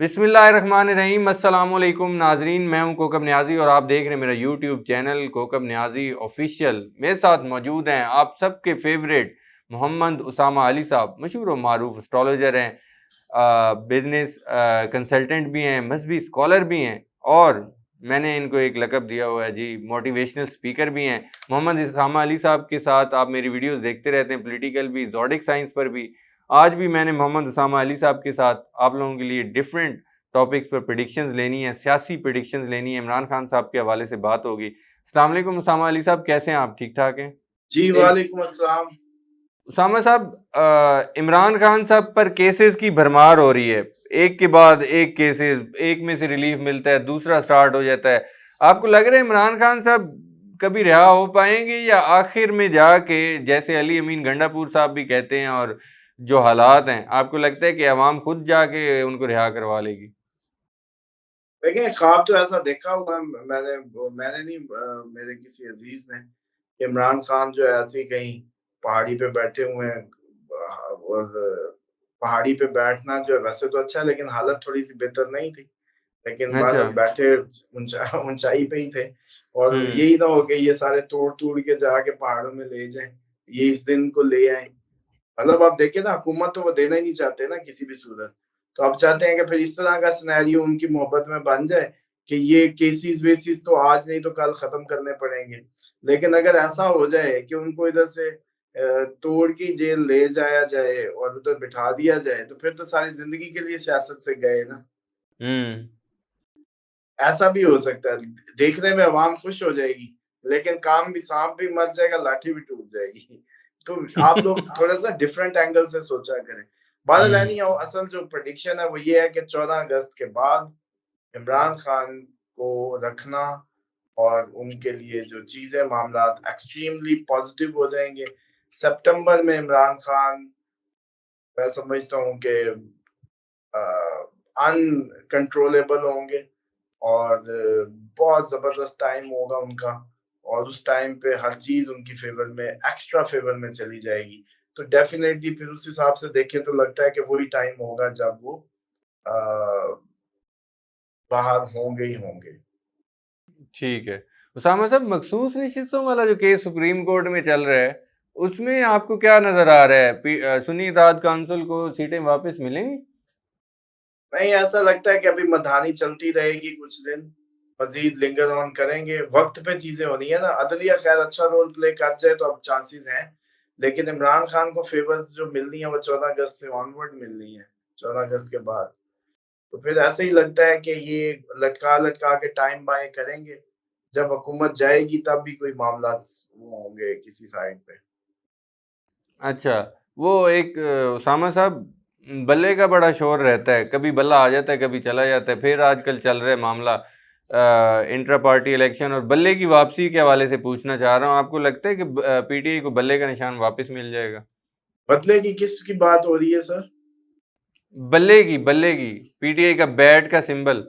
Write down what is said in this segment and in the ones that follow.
बिस्मिल्लाहिर्रहमानिर्रहीम। अस्सलामुअलैकुम नाजरीन, मैं हूं कोकब न्याजी और आप देख रहे हैं मेरा YouTube channel Kokab Niazi official. मेरे साथ मौजूद हैं आप सबके फेवरेट मोहम्मद उसामा अली साहब, मशहूर व मारूफ एस्ट्रोलॉजर हैं, बिजनेस कंसल्टेंट भी हैं, मजहबी स्कॉलर भी हैं और मैंने इनको एक लक़ब दिया हुआ है जी, मोटिवेशनल स्पीकर भी हैं। मोहम्मद उसामा अली साहब के साथ आप मेरी वीडियोस देखते रहते हैं, पॉलिटिकल भी, ज़ोडिक साइंस पर भी। आज भी मैंने मोहम्मद उसामा अली साहब के साथ आप लोगों के लिए डिफरेंट टॉपिक्स पर प्रेडिक्शंस लेनी है, सियासी प्रेडिक्शंस लेनी है। इमरान खान साहब के हवाले से बात होगी। अस्सलाम वालेकुम उसामा अली साहब, कैसे हैं आप? ठीक ठाक हैं? जी, वालेकुम अस्सलाम। उसामा साहब, इमरान खान साहब पर केसेस की भरमार हो रही है, एक के बाद एक केसेस, एक में से रिलीफ मिलता है, दूसरा स्टार्ट हो जाता है। आपको लग रहा है इमरान खान साहब कभी रिहा हो पाएंगे या आखिर में जाके, जैसे अली अमीन गंडापुर साहब भी कहते हैं, और जो हालात हैं, आपको लगता है कि अवाम खुद जाके उनको रिहा करवा लेगी? देखिए, ख्वाब तो ऐसा देखा हुआ है मैंने नहीं, मेरे किसी अज़ीज़ ने, इमरान खान जो है ऐसे ही कहीं पहाड़ी पे बैठे हुए हैं। और पहाड़ी पे बैठना जो है वैसे तो अच्छा है, लेकिन हालत थोड़ी-सी बेहतर नहीं थी। लेकिन अच्छा। बहरहाल बैठे ऊँचाई पे ही थे, और हम्म। यही ना हो कि ये सारे तोड़-तूड़ के जाके पहाड़ों में ले जाएँ, ये इस दिन को ले आएँ। मतलब आप देखिए ना, हुकूमत तो वो देना ही नहीं चाहते ना किसी भी सूरत। तो आप चाहते हैं कि फिर इस तरह का सिनेरियो उनकी मोहब्बत में बन जाए कि ये केसेस-वेसेस तो आज नहीं तो कल खत्म करने पड़ेंगे। लेकिन अगर ऐसा हो जाए कि उनको इधर से तोड़ के जेल ले जाया जाए और उधर बिठा दिया जाए, तो फिर तो सारी ज़िंदगी के लिए सियासत से गए ना। हम्म। ऐसा भी हो सकता है। देखने में अवाम खुश हो जाएगी, लेकिन काम भी, साँप भी मर जाएगा, लाठी भी टूट जाएगी। तो आप लोग थोड़ा-सा डिफरेंट एंगल से सोचा करें। बहरहाल हम्म। एनीहाउ, असल जो प्रेडिक्शन है वो ये है कि 14 अगस्त के बाद इमरान खान को रखना और उनके लिए जो चीज़ें, मामलात एक्सट्रीमली पॉज़िटिव हो जाएँगे। सितंबर में इमरान खान, मैं समझता हूँ कि अ, अनकंट्रोलेबल होंगे और बहुत ज़बरदस्त टाइम होगा उनका, और उस टाइम पे हर चीज़ उनकी फ़ेवर में, एक्स्ट्रा फ़ेवर में चली जाएगी। तो डेफ़िनेटली फिर उस हिसाब से देखें तो लगता है कि वही टाइम होगा जब वो अ, बाहर होंगे ही होंगे। ठीक है। उसामा साहब, मखसूस नशिस्तों वाला जो केस सुप्रीम कोर्ट में चल रहा है, उसमें आपको क्या नज़र आ रहा है? सुन्नी इत्तेहाद काउंसिल को सीटें वापस मिलेंगी? नहीं, ऐसा लगता है कि अभी मधानी चलती रहेगी कुछ दिन, मज़ीद लिंगर ऑन करेंगे, वक़्त पे चीज़ें होनी है ना। अदलिया ख़ैर अच्छा रोल प्ले कर जाए तो अब चांसेस हैं, लेकिन इमरान खान को फ़ेवर्स जो मिलनी है वो 14 अगस्त से ऑनवर्ड मिलनी है, 14 अगस्त के बाद। तो फिर ऐसे ही लगता है कि ये लटका-लटका के टाइम बाय करेंगे, जब हुकूमत जाएगी तब भी कोई मामलात वो होंगे किसी साइड पे। अच्छा, वो एक उसामा साहब, बल्ले का बड़ा शोर रहता है, कभी बल्ला आ जाता है, कभी चला जाता है। फिर आजकल चल रहा है मामला इंट्रा पार्टी इलेक्शन और बल्ले की वापसी के हवाले से पूछना चाह रहा हूँ। आपको लगता है कि पीटीआई को बल्ले का निशान वापस मिल जाएगा? बदले की किसकी बात हो रही है सर? बल्ले की पीटीआई का बैट का सिंबल।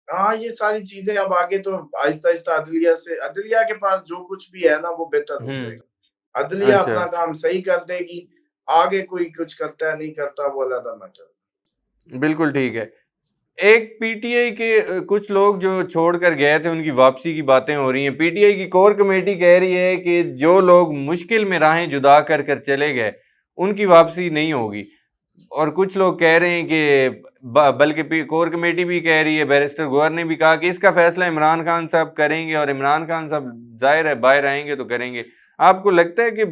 हाँ, ये सारी चीज़ें अब आगे तो आहिस्ता-आहिस्ता अदलिया के पास जो कुछ भी है ना वो बेहतर हो हम्म। जाएगा। अदलिया अच्छा। अपना काम सही कर देगी, आगे कोई कुछ करता है नहीं करता वो अलग मैटर। बिल्कुल ठीक है। एक पीटीआई के कुछ लोग जो छोड़कर गए थे, उनकी वापसी की बातें हो रही हैं। पीटीआई की कोर कमेटी कह रही है कि जो लोग मुश्किल में राहें जुदा कर कर चले गए, उनकी वापसी नहीं होगी। और कुछ लोग कह रहे हैं कि बल्कि कोर कमेटी भी कह रही है, बैरिस्टर गौहर ने भी कहा कि इसका फैसला इमरान खान साहब करेंगे और इमरान खान साहब जाहिर है बाहर आएंगे तो करेंगे। आपको लगता है कि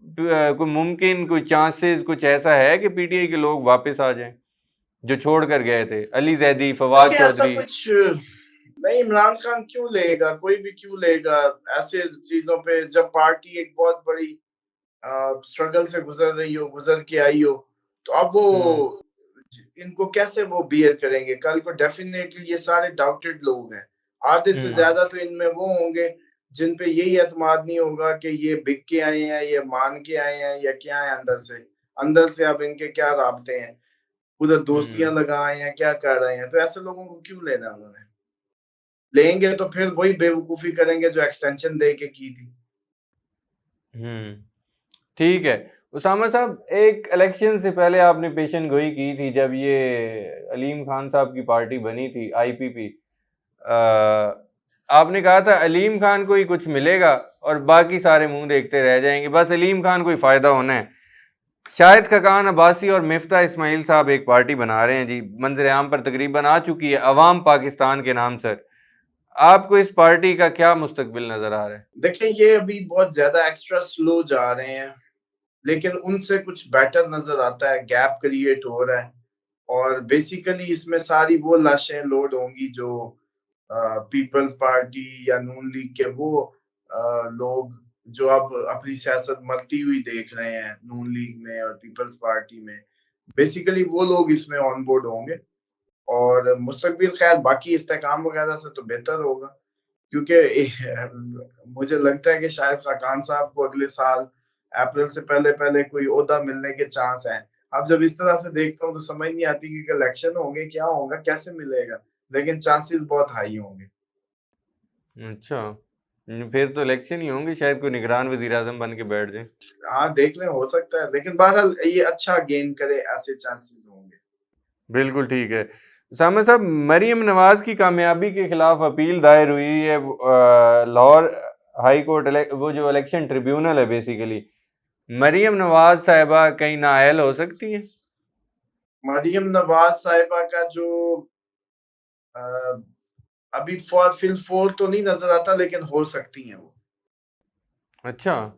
कोई मुमकिन, कोई चांसेस, कुछ ऐसा है कि पीटीआई के लोग वापस आ जाएं जो छोड़ कर गए थे? अली जैदी, फवाद देखिए, ऐसा चौधरी। कुछ नहीं, इमरान खान क्यों लेगा? कोई भी क्यों लेगा ऐसे चीज़ों पे, जब पार्टी एक बहुत बड़ी स्ट्रगल से गुज़र रही हो, गुज़र के आई हो, तो अब हम्म। वो इनको कैसे वो बियर करेंगे? कल को डेफ़िनेटली ये सारे डाउटेड लोग हैं। आधे से हम्म। ज़्यादा तो इनमें वो होंगे जिन पे यही एतमाद नहीं होगा कि ये बिक के आए हैं, ये मान के आए हैं या क्या है अंदर से। अंदर से अब इनके क्या राब्ते हैं, उधर दोस्तियाँ हम्म। लगाए हैं, क्या कर रहे हैं, तो ऐसे लोगों को क्यों लेना उन्होंने? लेंगे तो फिर वही बेवकूफ़ी करेंगे जो एक्सटेंशन दे के की थी। हम्म। ठीक है। उसामा साहब, एक इलेक्शन से पहले आपने पेशन गोई की थी जब ये अलीम खान साहब की पार्टी बनी थी, आईपीपी। आपने कहा था अलीम खान को ही कुछ मिलेगा और बाकी सारे मुंह देखते रह जाएंगे, बस अलीम खान को ही फायदा होना है। शाहिद खकान अब्बासी और मिफ्ता इस्माइल साहब एक पार्टी बना रहे हैं जी, मंजर आम पर तकरीबन आ चुकी है, अवाम पाकिस्तान के नाम सर। आपको इस पार्टी का क्या मुस्तकबिल नजर आ रहा है? देखिए, ये अभी बहुत ज़्यादा एक्स्ट्रा स्लो जा रहे हैं, लेकिन उनसे कुछ बेटर नज़र आता है, गैप क्रिएट हो रहा है और बेसिकली इसमें सारी वो लाशें लोड होंगी जो पीपल्स पार्टी या नून लीग के वो लोग जो अब अपनी सियासत मरती हुई देख रहे हैं नून लीग में और पीपल्स पार्टी में। बेसिकली वो लोग इसमें ऑन बोर्ड होंगे और मुस्तकबिल ख़ैर बाकी इस्तेहकाम वगैरह से तो बेहतर होगा। क्योंकि मुझे लगता है कि शायद खाकान साहब को अगले साल अप्रैल से पहले-पहले कोई ओहदा मिलने के चांस हैं। अब जब इस तरह से देखता हूँ तो समझ नहीं आती कि इलेक्शन होंगे, क्या होगा, कैसे मिलेगा? लेकिन चांसेस बहुत हाई होंगे। अच्छा। फिर तो इलेक्शन ही होंगे, शायद कोई निगरान वजीर आजम बन के बैठ जाए। हाँ, देख लें हो सकता है, लेकिन बहरहाल ये अच्छा गेन करे ऐसे चांसेस होंगे। बिल्कुल ठीक है। सामने साहब, मरीम नवाज की कामयाबी के खिलाफ अपील दायर हुई है लाहौर हाई कोर्ट, वो जो इलेक्शन ट्रिब्यूनल है बेसिकली, मरीम नवाज साहिबा कहीं नाअहल हो सकती हैं? मरियम नवाज़ साहिबा का जो अ, अभी फिल 4 तो नहीं नज़र आता लेकिन हो सकती हैं वो। अच्छा,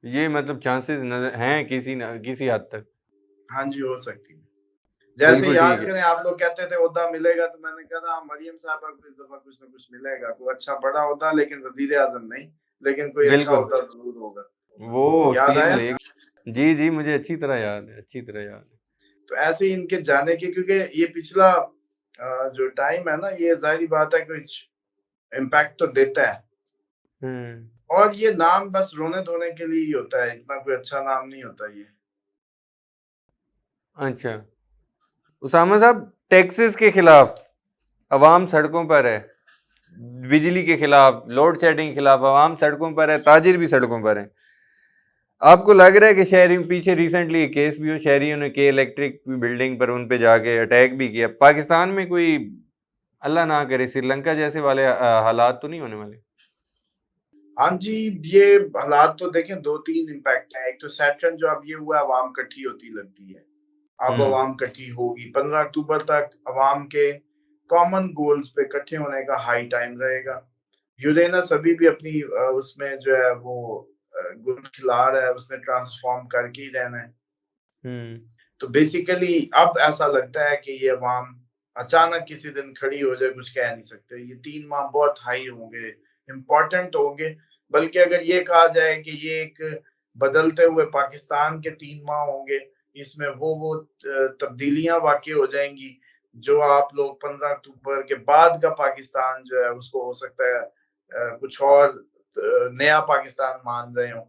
ये मतलब चांसेस नजर हैं किसी हद तक। हाँ जी, हो सकती है। जैसे बिल्कुल याद ठीक है। करें आप लोग कहते थे ओहदा मिलेगा तो मैंने कहा हाँ, मरियम साहबा को इस दफा कुछ ना कुछ मिलेगा, कोई अच्छा बड़ा ओहदा लेकिन वजीर आजम नहीं, लेकिन कोई अच्छा बिल्कुल। ओहदा जरूर होगा। वो याद सीन आया? ले, जी जी, मुझे अच्छी तरह याद है, अच्छी तरह याद है। तो ऐसे ही इनके जाने के क्योंकि ये पिछला जो टाइम है ना ये जाहिर बात है कुछ इम्पैक्ट तो देता है हम्म। और ये नाम बस रोने धोने के लिए ही होता है, इतना कोई अच्छा नाम नहीं होता ये। अच्छा। उसामा साहब, टैक्सेस के खिलाफ अवाम सड़कों पर है, बिजली के खिलाफ, लोड शेडिंग के खिलाफ अवाम सड़कों पर है, ताजिर भी सड़कों पर है। आपको लग रहा है कि शहरियों, पीछे रिसेंटली एक केस भी हो, शहरियों ने के इलेक्ट्रिक बिल्डिंग पर उन पे जाके अटैक भी किया, पाकिस्तान में कोई अल्लाह ना करे श्रीलंका जैसे वाले हालात तो नहीं होने वाले? हाँ जी, ये हालात तो देखें 2-3 इम्पैक्ट हैं। एक तो सैटर्न जो अब ये हुआ अवाम इकट्ठी होती लगती है। अब हम्म। अवाम इकट्ठी होगी 15 अक्टूबर तक अवाम के कॉमन गोल्स पे इकट्ठे होने का हाई टाइम रहेगा। यूरेनस अभी भी अपनी उसमें जो है वो गुल खिला रहा है, उसने ट्रांसफॉर्म करके ही रहना है। हम्म। तो बेसिकली अब ऐसा लगता है कि ये अवाम अचानक किसी दिन खड़ी हो जाए, कुछ कह नहीं सकते। ये 3 माह बहुत हाई होंगे, इम्पोर्टेंट होंगे, बल्कि अगर ये कहा जाए कि ये एक बदलते हुए पाकिस्तान के 3 माह होंगे, इसमें वो तब्दीलियाँ वाक़ई हो जाएँगी, जो आप लोग 15 अक्टूबर के बाद का पाकिस्तान जो है, उसको हो सकता है कुछ और नया पाकिस्तान मान रहे हों।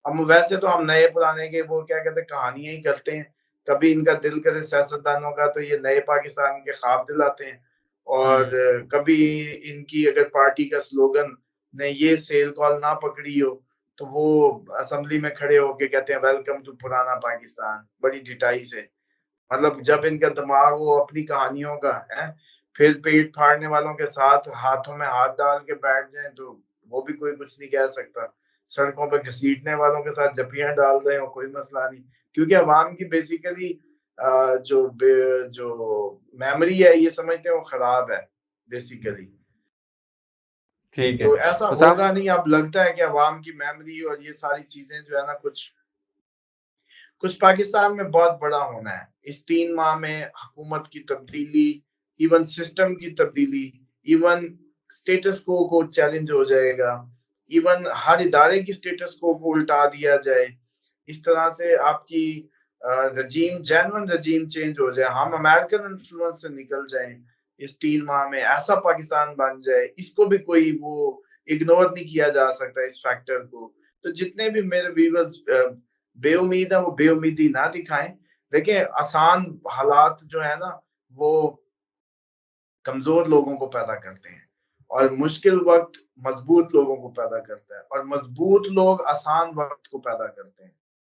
हम वैसे तो हम नए पुराने के वो क्या कहते हैं कहानियाँ ही करते हैं। कभी इनका दिल करे सियासतदानों का तो ये नए पाकिस्तान के ख्वाब दिलाते हैं और हम्म। कभी इनकी अगर पार्टी का स्लोगन ने ये सेल कॉल ना पकड़ी हो, तो वो असेंबली में खड़े होके कहते हैं वेलकम टू पुराना पाकिस्तान, बड़ी ढिठाई से। मतलब जब इनका दिमाग वो अपनी कहानियों का है, फिर पेट फाड़ने वालों के साथ हाथों में हाथ डाल के बैठ जाएँ तो वो भी कोई कुछ नहीं कह सकता। सड़कों पे घसीटने वालों के साथ जपियाँ डाल रहे हो, कोई मसला नहीं। क्योंकि अवाम की बेसिकली जो मेमोरी है ये समझते हैं वो खराब है बेसिकली। ठीक है। तो ऐसा उसाम होगा नहीं अब लगता है कि अवाम की मेमोरी और ये सारी चीज़ें जो है ना कुछ पाकिस्तान में बहुत बड़ा होना है। इस 3 माह में हुकूमत की तब्दीली, इवन सिस्टम की तब्दीली, इवन स्टेटस को चैलेंज हो जाएगा। इवन हर इदारे की स्टेटस को उल्टा दिया जाए। इस तरह से आपकी रजीम जेन्युइन रजीम चेंज हो जाए। हम अमेरिकन इन्फ्लुएंस से निकल जाएँ इस 3 माह में, ऐसा पाकिस्तान बन जाए। इसको भी कोई वो इग्नोर नहीं किया जा सकता इस फैक्टर को। तो जितने भी मेरे व्यूअर्स बेउम्मीद है वो बेउम्मीदी ना दिखाएं। देखिए आसान हालात जो है ना वो कमजोर लोगों को पैदा करते हैं और मुश्किल वक्त मजबूत लोगों को पैदा करता है और मजबूत लोग आसान वक्त को पैदा करते हैं।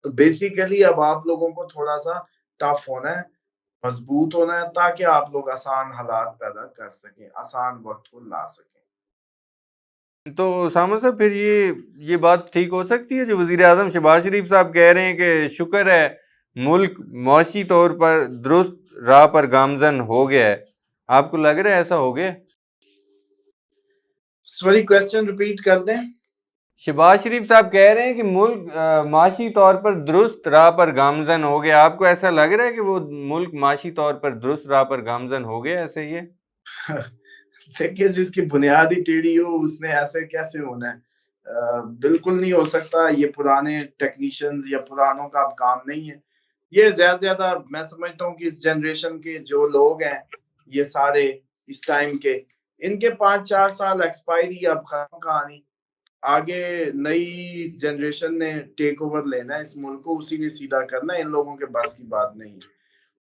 तो बेसिकली अब आप लोगों को थोड़ा-सा टफ होना है, मजबूत होना है ताकि आप लोग आसान हालात पैदा कर सकें, आसान वक़्त को ला सकें। तो उसामा साहब फिर ये बात ठीक हो सकती है जो वज़ीर-ए-आज़म शहबाज शरीफ साहब कह रहे हैं कि शुक्र है मुल्क मुआशी तौर पर दुरुस्त राह पर गामज़न हो गया है। आपको लग रहा है ऐसा हो गया है? सॉरी क्वेश्चन रिपीट कर दें? शहबाज शरीफ साहब कह रहे हैं कि मुल्क माशी तौर पर दुरुस्त राह पर गामज़न हो गया। आपको ऐसा लग रहा है कि वो मुल्क माशी तौर पर दुरुस्त राह पर गामज़न हो गया है ऐसे ही है? देखिए जिसकी बुनियाद ही टेढ़ी हो उसने ऐसे कैसे होना है? बिल्कुल नहीं हो सकता, ये पुराने टेक्नीशियंस या पुरानों का अब काम नहीं है। ये ज़्यादा से ज़्यादा मैं समझता हूँ कि इस जनरेशन के जो लोग हैं, ये सारे इस टाइम के, इनके 5-4 साल एक्सपायरी अब खत्म कहानी। आगे नई जनरेशन ने टेक ओवर लेना है इस मुल्क को, उसी ने सीधा करना है, इन लोगों के बस की बात नहीं है।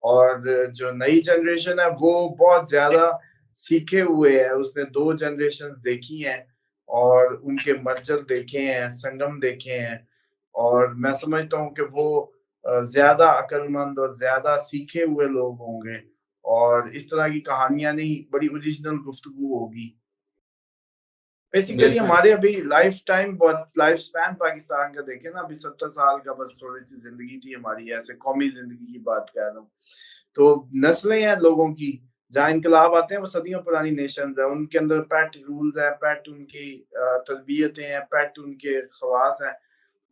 और जो नई जनरेशन है वो बहुत ज़्यादा सीखे हुए है, उसने 2 जनरेशंस देखी हैं और उनके मर्जर देखे हैं, संगम देखे हैं और मैं समझता हूँ कि वो ज़्यादा अक्लमंद और ज़्यादा सीखे हुए लोग होंगे और इस तरह की कहानियाँ नहीं, बड़ी ओरिजिनल गुफ्तगू होगी। बेसिकली बिल्कुल। हमारे अभी लाइफ टाइम बहुत लाइफ स्पैन पाकिस्तान का देखें ना, अभी 70 साल का बस थोड़ी-सी ज़िंदगी थी हमारी, ऐसे कौमी ज़िंदगी की बात कर रहा हूँ। तो नस्लें हैं लोगों की, जहाँ इनकलाब आते हैं वो सदियों पुरानी नेशंस हैं, उनके अंदर पेट रूल्स हैं, पेट उनकी तरबियतें हैं, पेट उनके ख़वास हैं।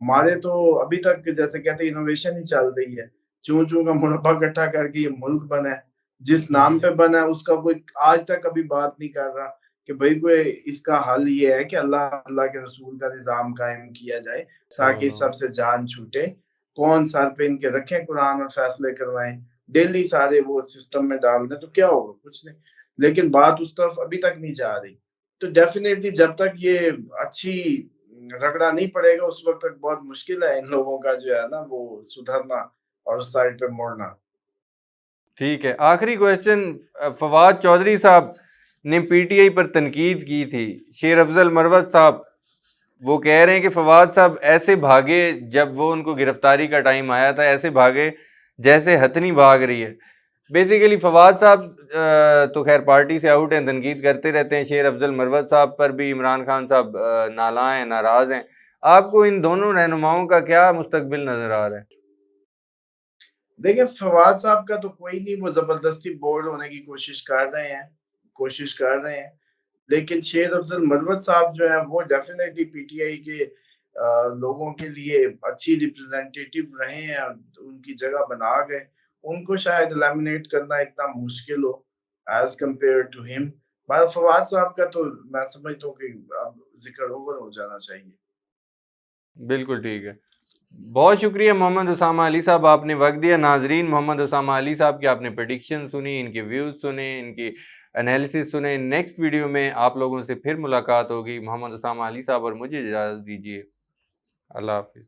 हमारे तो अभी तक जैसे कहते हैं इनोवेशन ही चल रही है। चूँ-चूँ का मुरब्बा इकट्ठा करके ये मुल्क बना है। जिस नाम पे बना है उसका कोई आज तक कभी बात नहीं कर रहा कि भई कोई इसका हल ये है कि अल्लाह अल्लाह के रसूल का निज़ाम कायम किया जाए ताकि सल्लल्लाहु सबसे जान छूटे। कौन सर पे इनके रखें कुरान और फैसले करवाएँ। डेली सारे वो सिस्टम में डाल दें तो क्या होगा? कुछ नहीं। लेकिन बात उस तरफ अभी तक नहीं जा रही। तो डेफ़िनेटली जब तक ये अच्छी रगड़ा नहीं पड़ेगा उस वक़्त तक बहुत मुश्किल है इन लोगों का जो है ना वो सुधरना और उस साइड पे मुड़ना। ठीक है। आखिरी क्वेश्चन फवाद चौधरी साहब ने पीटीआई पर तनकीद की थी। शेर अफजल मरवत साहब वो कह रहे हैं कि फवाद साहब ऐसे भागे जब वो उनको गिरफ्तारी का टाइम आया था ऐसे भागे जैसे हथनी भाग रही है। बेसिकली फवाद साहब तो खैर पार्टी से आउट हैं, तनकीद करते रहते हैं। शेर अफजल मरवत साहब पर भी इमरान खान साहब नालां हैं, नाराज़ हैं। आपको इन दोनों रहनुमाओं का क्या मुस्तकबिल नज़र आ रहा है? देखिए, फवाद साहब का तो कोई नहीं, वो ज़बरदस्ती बोल्ड होने की कोशिश कर रहे हैं। लेकिन शेर अफ़ज़ल मरवत साहब जो हैं, वो डेफ़िनेटली पीटीआई के लोगों के लिए अच्छी रिप्रेज़ेंटेटिव रहे हैं और उनकी जगह बना गए। उनको शायद एलिमिनेट करना इतना मुश्किल हो एज़ कम्पेयर टू हिम। मगर फवाद साहब का तो मैं समझता हूँ कि अब ज़िक्र ओवर हो जाना चाहिए। बिल्कुल ठीक है। बहुत शुक्रिया मोहम्मद उसामा अली साहब, आपने वक्त दिया। नाजरीन, मोहम्मद उसामा अली साहब की आपने प्रडिक्शन सुनी, इनके व्यूज़ सुने, इनकी एनालिसिस सुने। नेक्स्ट वीडियो में आप लोगों से फिर मुलाकात होगी। मोहम्मद उसामा अली साहब और मुझे इजाज़त दीजिए। अल्लाह हाफिज़।